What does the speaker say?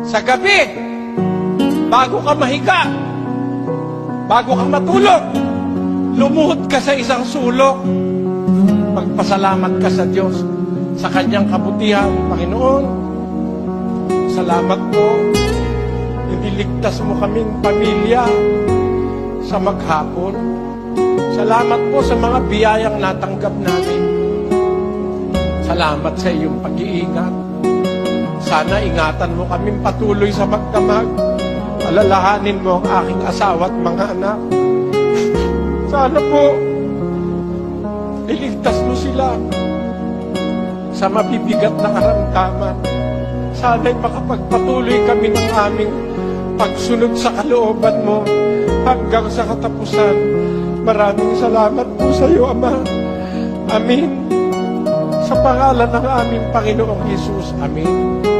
Sa gabi, bago ka mahiga, bago ka matulog, lumuhod ka sa isang sulok. Magpasalamat ka sa Diyos, sa Kanyang kabutihan. Panginoon, salamat po. Iniligtas mo kaming pamilya sa maghapon. Salamat po sa mga biyayang natanggap namin. Salamat sa iyong pag-iingat. Sana ingatan mo kaming patuloy sa magdamag. Alalahanin mo ang aking asawa at mga anak. Sana po, iligtas mo sila sa mabibigat na karamdaman. Sana'y makapagpatuloy kami ng aming pagsunod sa kalooban mo hanggang sa katapusan. Maraming salamat po sa iyo, Ama. Amin. Sa pangalan ng aming Panginoong Hesus. Amin.